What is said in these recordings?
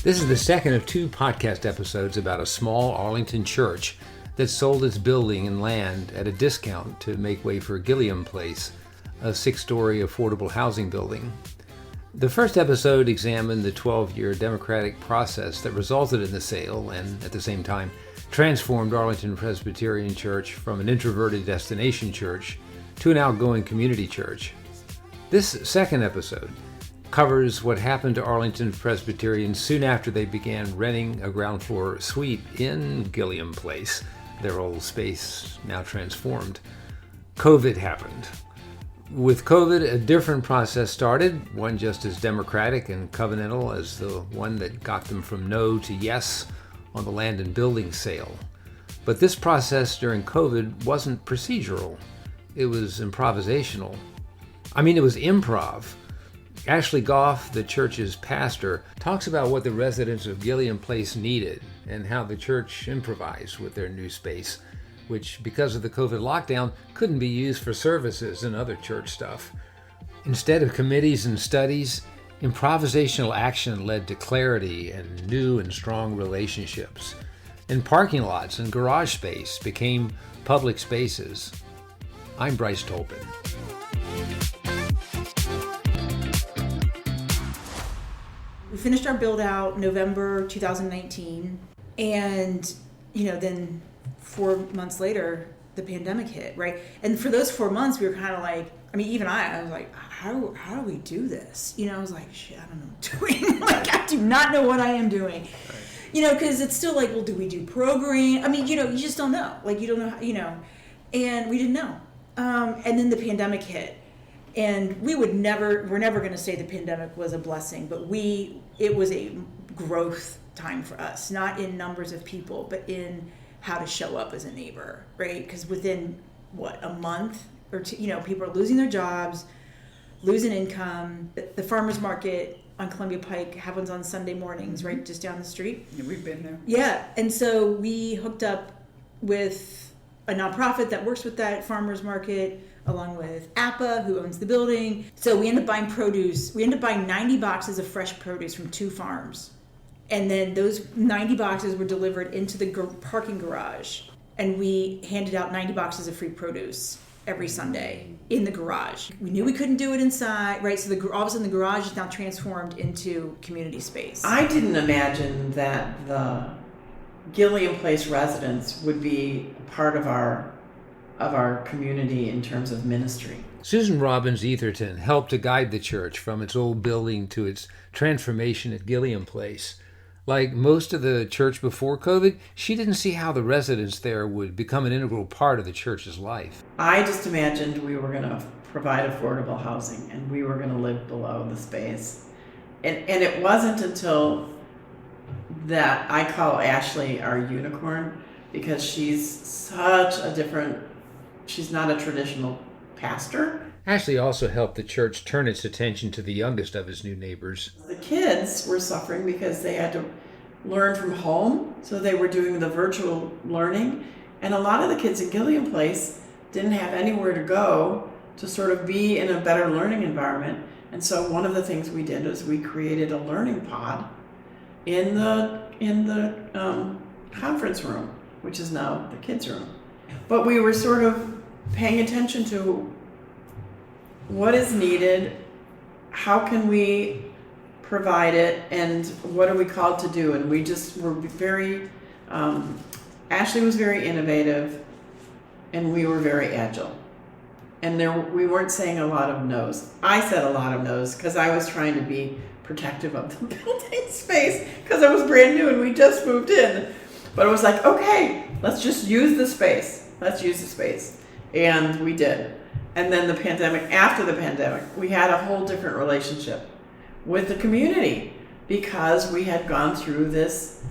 This is the second of two podcast episodes about a small Arlington church that sold its building and land at a discount to make way for Gilliam Place, a 6-story affordable housing building. The first episode examined the 12-year democratic process that resulted in the sale and, at the same time, transformed Arlington Presbyterian Church from an introverted destination church to an outgoing community church. This second episode covers what happened to Arlington Presbyterian soon after they began renting a ground floor suite in Gilliam Place, their old space now transformed. COVID happened. With COVID, a different process started, one just as democratic and covenantal as the one that got them from no to yes on the land and building sale. But this process during COVID wasn't procedural. It was improvisational. It was improv. Ashley Goff, the church's pastor, talks about what the residents of Gilliam Place needed and how the church improvised with their new space, which, because of the COVID lockdown, couldn't be used for services and other church stuff. Instead of committees and studies, improvisational action led to clarity and new and strong relationships. And parking lots and garage space became public spaces. I'm Bryce Tolpin. We finished our build out November 2019, and then 4 months later, the pandemic hit, right? And for those 4 months, we were kind of like, even I was like, how do we do this? I was like, shit, I don't know what I'm doing. I do not know what I am doing. Because it's still like, well, do we do program? You just don't know. You don't know, and we didn't know. And then the pandemic hit. And we're never going to say the pandemic was a blessing, but it was a growth time for us, not in numbers of people, but in how to show up as a neighbor, right? Because within, a month or two, people are losing their jobs, losing income. The farmer's market on Columbia Pike happens on Sunday mornings, right, just down the street. Yeah, we've been there. Yeah, and so we hooked up with a nonprofit that works with that farmer's market, along with APA, who owns the building. So we end up buying produce. We end up buying 90 boxes of fresh produce from 2 farms. And then those 90 boxes were delivered into the parking garage. And we handed out 90 boxes of free produce every Sunday in the garage. We knew we couldn't do it inside, right? So all of a sudden the garage is now transformed into community space. I didn't imagine that the Gilliam Place residents would be part of our community in terms of ministry. Susan Robbins Etherton helped to guide the church from its old building to its transformation at Gilliam Place. Like most of the church before COVID, she didn't see how the residents there would become an integral part of the church's life. I just imagined we were going to provide affordable housing and we were going to live below the space. And it wasn't until that I call Ashley our unicorn, because she's not a traditional pastor. Ashley also helped the church turn its attention to the youngest of its new neighbors. The kids were suffering because they had to learn from home, so they were doing the virtual learning. And a lot of the kids in Gilliam Place didn't have anywhere to go to sort of be in a better learning environment. And so one of the things we did is we created a learning pod in the conference room, which is now the kids' room. But we were sort of paying attention to what is needed, how can we provide it, and what are we called to do. And we just were very, Ashley was very innovative, and we were very agile. And we weren't saying a lot of no's. I said a lot of no's because I was trying to be protective of the building space because it was brand new and we just moved in. But it was like, okay, let's just use the space. Let's use the space. And we did. And then after the pandemic, we had a whole different relationship with the community because we had gone through this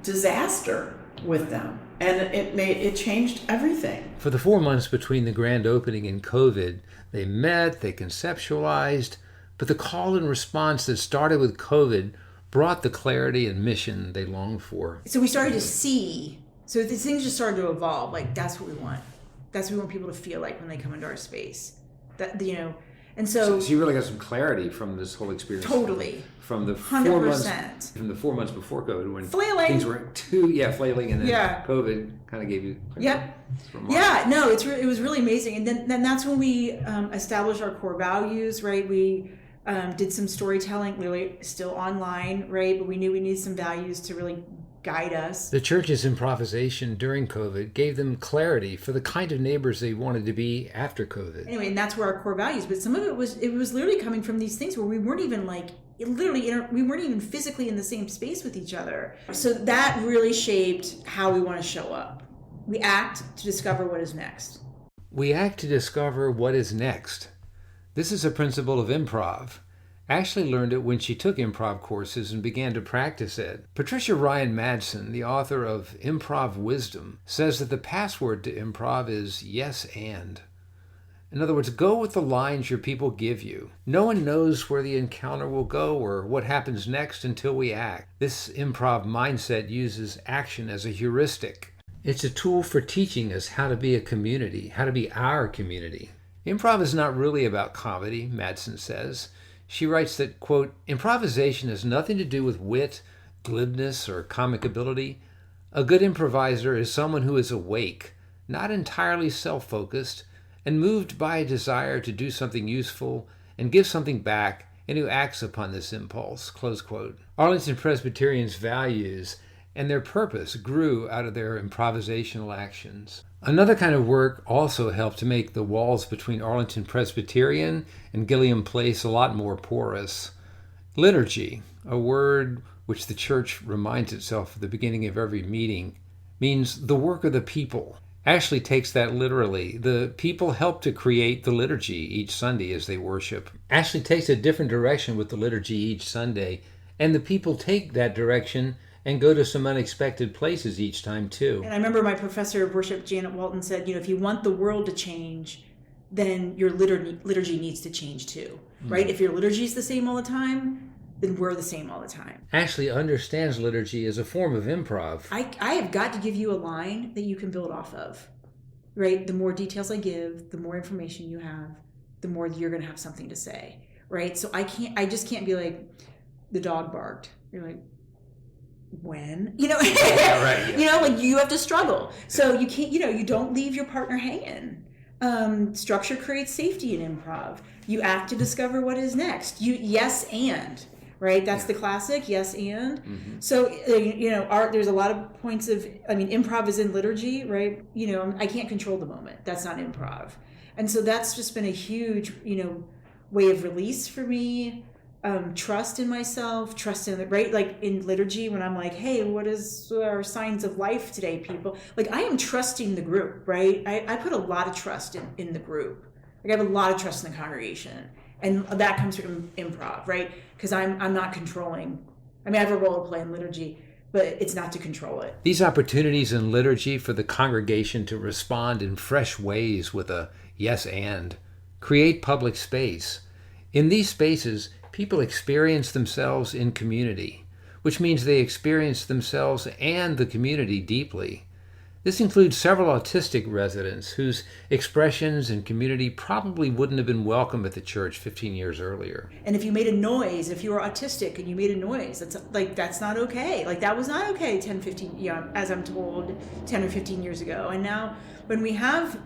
disaster with them. And it changed everything. For the 4 months between the grand opening and COVID, they met, they conceptualized, but the call and response that started with COVID brought the clarity and mission they longed for. So we started to see, these things just started to evolve. That's what we want. That's what we want people to feel like when they come into our space. And so you really got some clarity from this whole experience. Totally. from the 100%. from the 4 months before COVID when Flailing. things were flailing, and then COVID kind of gave you. Yep. Yeah. No, it was really amazing, and then that's when we established our core values. Right. We did some storytelling, really still online. Right, but we knew we needed some values to really guide us. The church's improvisation during COVID gave them clarity for the kind of neighbors they wanted to be after COVID. Anyway, and that's where our core values, but some of it was literally coming from these things where we weren't even we weren't even physically in the same space with each other. So that really shaped how we want to show up. We act to discover what is next. We act to discover what is next. This is a principle of improv. Ashley learned it when she took improv courses and began to practice it. Patricia Ryan Madsen, the author of Improv Wisdom, says that the password to improv is yes and. In other words, go with the lines your people give you. No one knows where the encounter will go or what happens next until we act. This improv mindset uses action as a heuristic. It's a tool for teaching us how to be a community, how to be our community. Improv is not really about comedy, Madsen says. She writes that, quote, improvisation has nothing to do with wit, glibness, or comic ability. A good improviser is someone who is awake, not entirely self-focused, and moved by a desire to do something useful and give something back, and who acts upon this impulse, close quote. Arlington Presbyterian's values and their purpose grew out of their improvisational actions. Another kind of work also helped to make the walls between Arlington Presbyterian and Gilliam Place a lot more porous. Liturgy, a word which the church reminds itself at the beginning of every meeting, means the work of the people. Ashley takes that literally. The people help to create the liturgy each Sunday as they worship. Ashley takes a different direction with the liturgy each Sunday, and the people take that direction and go to some unexpected places each time too. And I remember my professor of worship, Janet Walton, said, if you want the world to change, then your liturgy needs to change too, right? If your liturgy is the same all the time, then we're the same all the time. Ashley understands liturgy as a form of improv. I have got to give you a line that you can build off of, right? The more details I give, the more information you have, the more you're going to have something to say, right? So I just can't be like, the dog barked. You're like, when? Yeah, right, yeah. Like you have to struggle. So you can't, you don't leave your partner hanging. Structure creates safety in improv. You act to discover what is next. Yes and, right? That's the classic, yes and. Mm-hmm. So, there's a lot of points of, improv is in liturgy, right? I can't control the moment. That's not improv. And so that's just been a huge, way of release for me. Trust in myself, trust in right? Like in liturgy, when I'm like, hey, what is our signs of life today, people? Like I am trusting the group, right? I put a lot of trust in the group. Like I have a lot of trust in the congregation. And that comes from improv, right? Because I'm not controlling. I have a role to play in liturgy, but it's not to control it. These opportunities in liturgy for the congregation to respond in fresh ways with a yes and create public space. In these spaces, people experience themselves in community, which means they experience themselves and the community deeply. This includes several autistic residents whose expressions and community probably wouldn't have been welcome at the church 15 years earlier. And if you made a noise, if you were autistic and you made a noise, that's not okay. Like that was not okay 10, 15, as I'm told, 10 or 15 years ago. And now when we have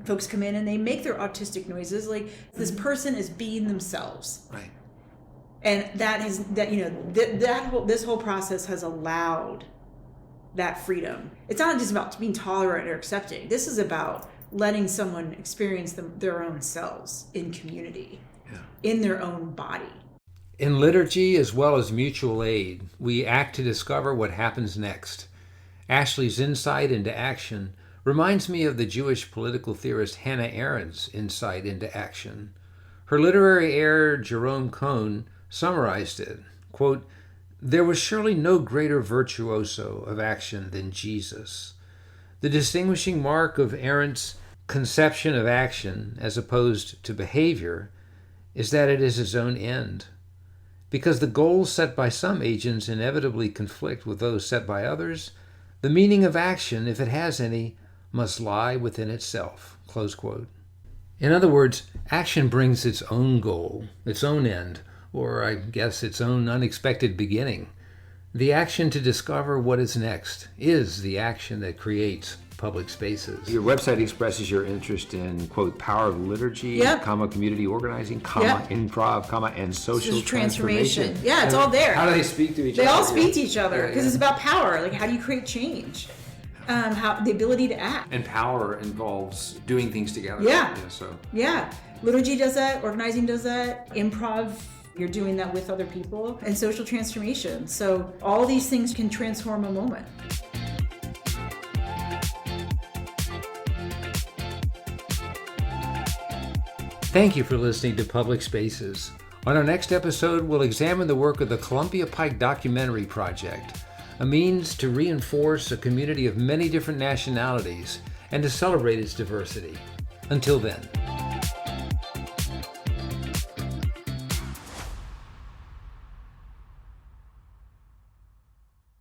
folks come in and they make their autistic noises, like this person is being themselves. Right. And this whole process has allowed that freedom. It's not just about being tolerant or accepting. This is about letting someone experience their own selves in community, in their own body. In liturgy, as well as mutual aid, we act to discover what happens next. Ashley's insight into action reminds me of the Jewish political theorist Hannah Arendt's insight into action. Her literary heir, Jerome Cohn, summarized it, quote, "There was surely no greater virtuoso of action than Jesus. The distinguishing mark of Arendt's conception of action, as opposed to behavior, is that it is its own end. Because the goals set by some agents inevitably conflict with those set by others, the meaning of action, if it has any, must lie within itself." Close quote. In other words, action brings its own goal, its own end, or I guess its own unexpected beginning. The action to discover what is next is the action that creates public spaces. Your website expresses your interest in, quote, power of liturgy, comma, community organizing, comma, improv, comma, and social transformation. Yeah, it's all there. How do they speak to each other? They all speak to each other because it's about power. Like, how do you create change? How the ability to act. And power involves doing things together. Yeah. Liturgy does that. Organizing does that. Improv, you're doing that with other people. And social transformation. So all these things can transform a moment. Thank you for listening to Public Spaces. On our next episode, we'll examine the work of the Columbia Pike Documentary Project, a means to reinforce a community of many different nationalities and to celebrate its diversity. Until then.